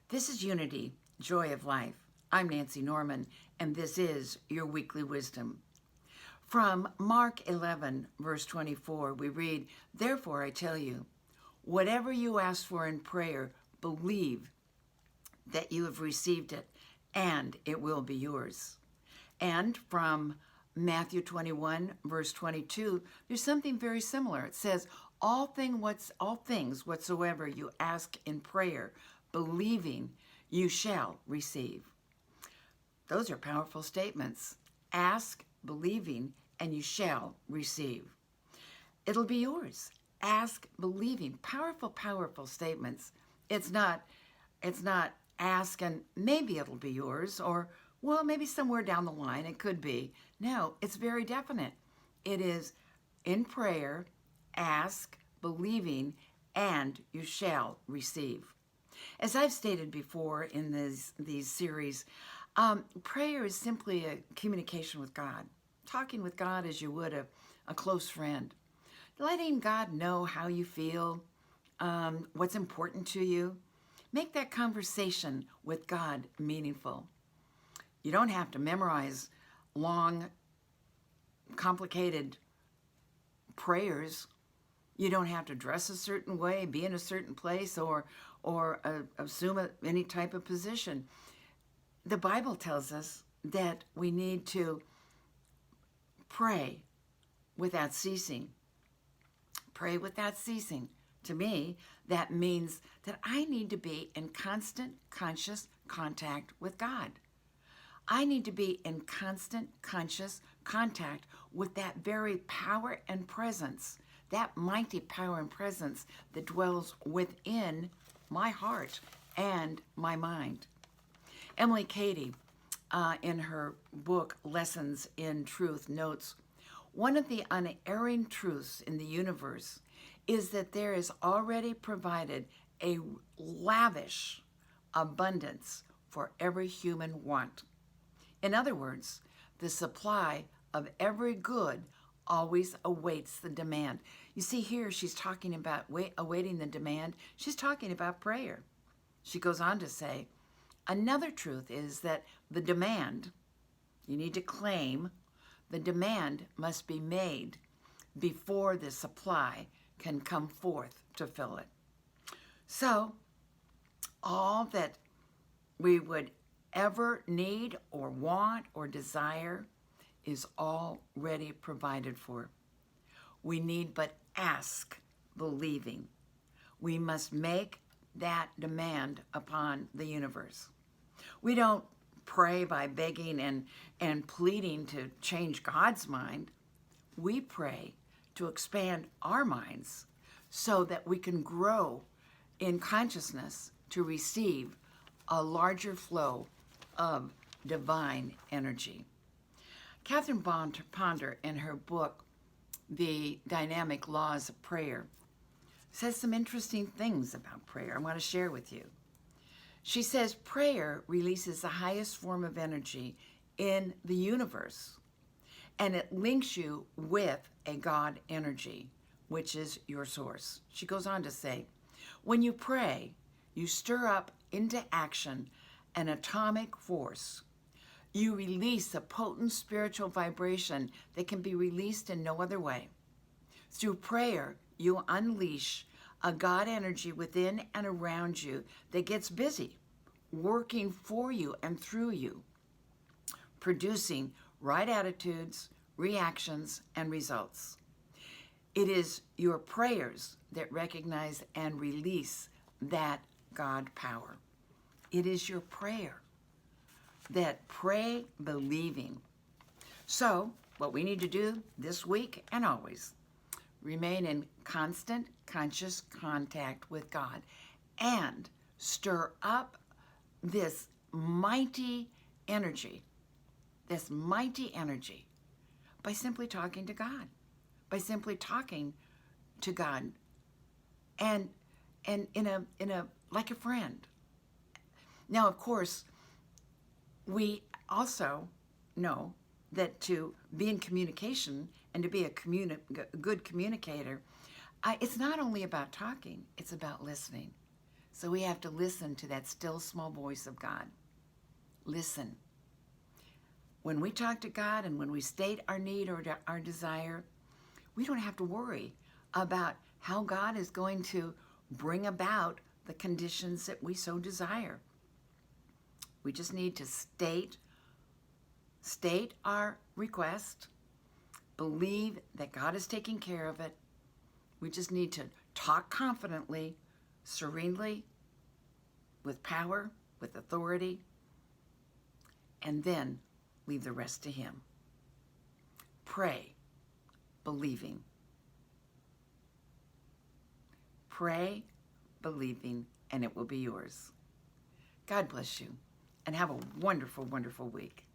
This is Unity, Joy of Life. I'm Nancy Norman, and this is your weekly wisdom. From Mark 11, verse 24, we read, "Therefore I tell you, whatever you ask for in prayer, believe that you have received it, and it will be yours." And from Matthew 21, verse 22, there's something very similar. It says, all things whatsoever you ask in prayer, believing, you shall receive. Those are powerful statements. Ask, believing, and you shall receive. It'll be yours. Ask, believing. Powerful, powerful statements. It's not ask and maybe it'll be yours, or well, maybe somewhere down the line it could be. No, it's very definite. It is in prayer, ask, believing, and you shall receive. As I've stated before in these series, prayer is simply a communication with God, talking with God as you would a close friend, letting God know how you feel, what's important to you. Make that conversation with God meaningful. You don't have to memorize long, complicated prayers. You don't have to dress a certain way, be in a certain place, or assume any type of position. The Bible tells us that we need to pray without ceasing. Pray without ceasing. To me, that means that I need to be in constant, conscious contact with God. I need to be in constant, conscious contact with that very power and presence, that mighty power and presence that dwells within my heart and my mind. Emily Cady, in her book, Lessons in Truth, notes, one of the unerring truths in the universe is that there is already provided a lavish abundance for every human want. In other words, the supply of every good always awaits the demand. You see here, she's talking about awaiting the demand. She's talking about prayer. She goes on to say, another truth is that the demand, you need to claim, the demand must be made before the supply can come forth to fill it. So, all that we would ever need or want or desire is already provided for. We need but ask, believing. We must make that demand upon the universe. We don't pray by begging and pleading to change God's mind. We pray to expand our minds so that we can grow in consciousness to receive a larger flow of divine energy. Catherine Ponder, in her book, The Dynamic Laws of Prayer, says some interesting things about prayer I want to share with you. She says prayer releases the highest form of energy in the universe, and it links you with a God energy, which is your source. She goes on to say, when you pray, you stir up into action an atomic force. You release a potent spiritual vibration that can be released in no other way. Through prayer, you unleash a God energy within and around you that gets busy, working for you and through you, producing right attitudes, reactions, and results. It is your prayers that recognize and release that God power. It is your prayer that pray believing. So, what we need to do this week and always, remain in constant, conscious contact with God and stir up this mighty energy by simply talking to God, and in a like a friend. Now, of course, we also know that to be in communication and to be a good communicator, it's not only about talking, it's about listening. So we have to listen to that still small voice of God. Listen. When we talk to God and when we state our need or our desire, we don't have to worry about how God is going to bring about the conditions that we so desire. We just need to state our request, believe that God is taking care of it. We just need to talk confidently, serenely, with power, with authority, and then leave the rest to Him. Pray, believing. Pray, believing, and it will be yours. God bless you, and have a wonderful, wonderful week.